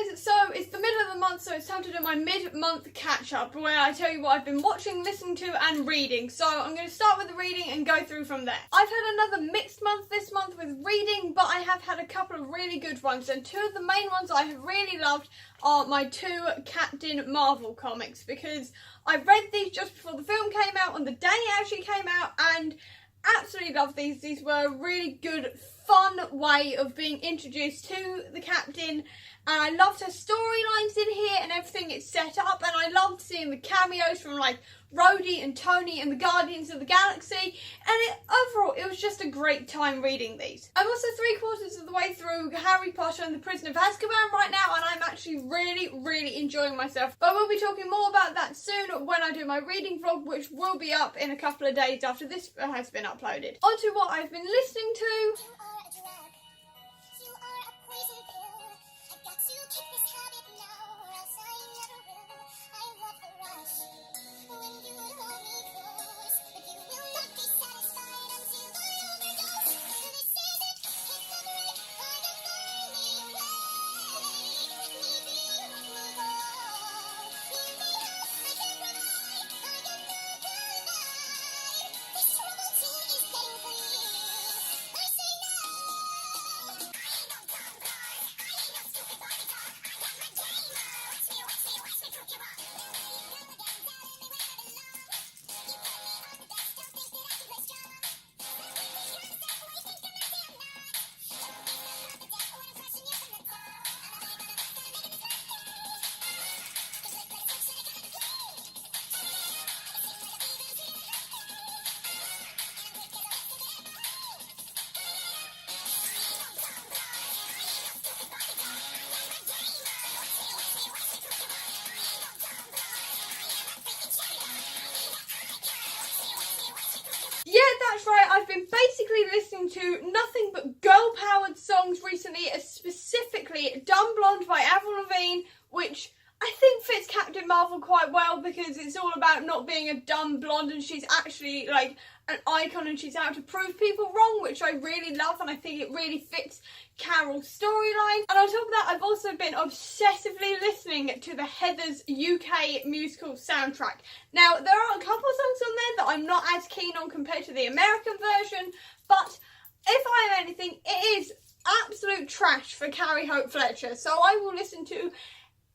guys, so it's the middle of the month, so it's time to do my mid-month catch-up where I tell you what I've been watching, listening to and reading. So I'm going to start with the reading and go through from there. I've had another mixed month this month with reading, but I have had a couple of really good ones, and two of the main ones I have really loved are my two Captain Marvel comics, because I read these just before the film came out, on the day it actually came out, and absolutely love these. These were a really good, fun way of being introduced to the Captain, and I loved her storylines in here and everything it's set up, and I loved seeing the cameos from like Rhodey and Tony and the Guardians of the Galaxy, and overall it was just a great time reading these. I'm also 3/4 of the way through Harry Potter and the Prisoner of Azkaban right now, and I'm actually really enjoying myself. But we'll be talking more about that soon when I do my reading vlog, which will be up in a couple of days after this has been uploaded. On to what I've been listening to. Yeah, that's right, I've been basically listening to nothing but girl-powered songs recently, specifically Dumb Blonde by Avril Lavigne, which I think fits Captain Marvel quite well because it's all about not being a dumb blonde, and she's actually like an icon and she's out to prove people wrong, which I really love, and I think it really fits Carol's storyline. And on top of that, I've also been obsessively listening to the Heathers UK musical soundtrack. Now, there are a couple of songs on there that I'm not as keen on compared to the American version, but if I have anything, it is absolute trash for Carrie Hope Fletcher, so I will listen to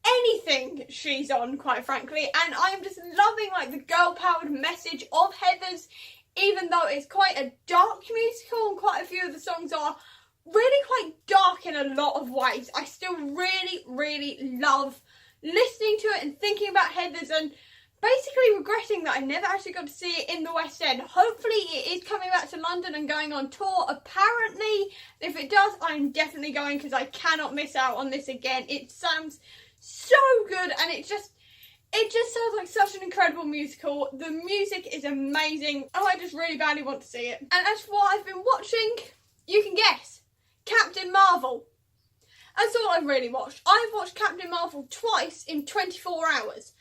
anything she's on, quite frankly, and I am just loving like the girl-powered message of Heathers, even though it's quite a dark musical and quite a few of the songs are really quite dark in a lot of ways. I still really love listening to it and thinking about Heathers, and basically regretting that I never actually got to see it in the West End. Hopefully it is coming back to London and going on tour, apparently. If it does, I'm definitely going because I cannot miss out on this again. It sounds so good, and it just sounds like such an incredible musical. The music is amazing. Oh, I just really badly want to see it. And as for what I've been watching, you can guess. Captain Marvel. That's all I've really watched. I've watched Captain Marvel twice in 24 hours.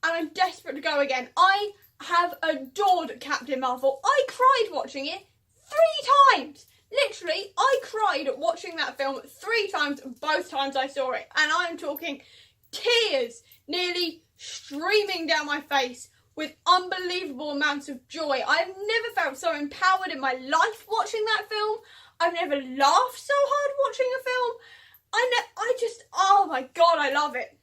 And I'm desperate to go again. I have adored Captain Marvel. I cried watching it 3 times. Literally, I cried watching that film 3 times, both times I saw it. And I'm talking tears nearly streaming down my face with unbelievable amounts of joy. I've never felt so empowered in my life watching that film. I've never laughed so hard watching a film. I just, oh my god, I love it.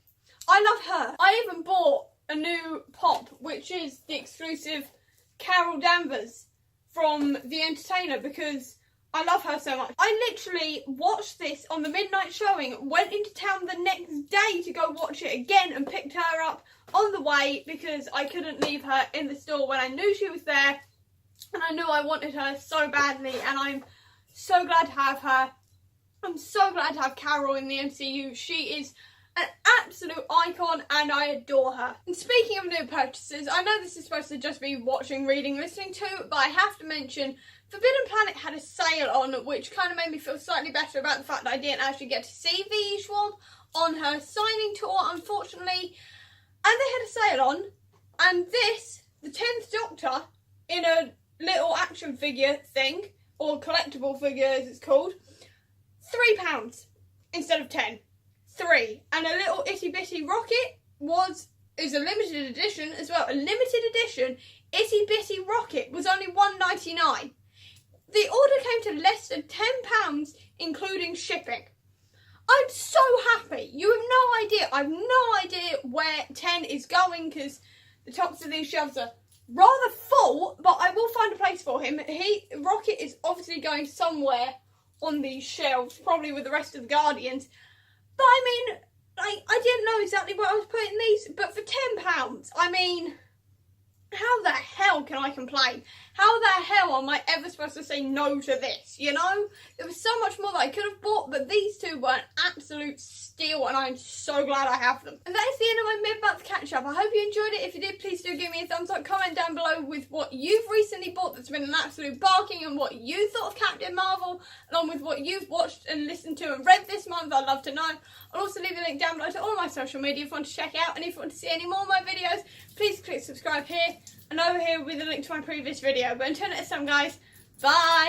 I love her. I even bought a new pop, which is the exclusive Carol Danvers from The Entertainer, because I love her so much. I literally watched this on the midnight showing, went into town the next day to go watch it again, and picked her up on the way because I couldn't leave her in the store when I knew she was there, and I knew I wanted her so badly, and I'm so glad to have her. I'm so glad to have Carol in the MCU. She is an absolute icon and I adore her. And speaking of new purchases, I know this is supposed to just be watching, reading, listening to, but I have to mention Forbidden Planet had a sale on, which kind of made me feel slightly better about the fact that I didn't actually get to see V. Schwab on her signing tour, unfortunately. And they had a sale on, and this, the 10th Doctor, in a little action figure thing, or collectible figure as it's called, £3 instead of 10. 3. And a little itty bitty rocket is a limited edition as well. A limited edition itty bitty rocket was only £1.99. The order came to less than £10, including shipping. I'm so happy. You have no idea. I have no idea where 10 is going because the tops of these shelves are rather full, but I will find a place for him. Rocket is obviously going somewhere on these shelves, probably with the rest of the Guardians. But I mean, I didn't know exactly where I was putting these, but for £10, I mean, how the hell can I complain? How the hell am I ever supposed to say no to this, you know? There was so much more that I could have bought, but these two were an absolute steal, and I'm so glad I have them. And that is the end of my mid-month catch-up. I hope you enjoyed it. If you did, please do give me a thumbs up. Comment down below with what you've recently bought that's been an absolute barking and what you thought of Captain Marvel, along with what you've watched and listened to and read this month. I'd love to know. I'll also leave a link down below to all my social media if you want to check out, and if you want to see any more of my videos, please click subscribe here and over here with a link to my previous video. But until next time, guys, bye!